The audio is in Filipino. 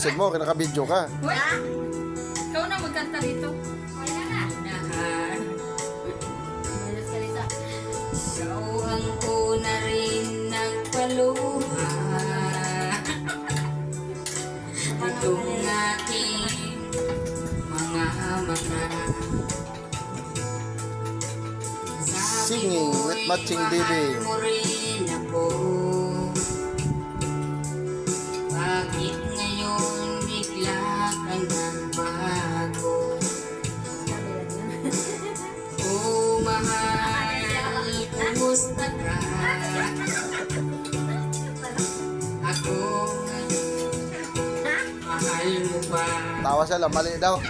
alisin mo, kinaka-video ka. Wala. Ikaw na magkanta rito. Wala na. Malas salita. Ikaw ang una rin nagpaluha. Itong aking mga mata. Singing with Matching Baby. Mahal mo rin ako. Bakit ngayon bigla ka nagbago? Oh, mahal, kumusta ka? Ako, mahal mo ba? Tawa siya lang, mali daw.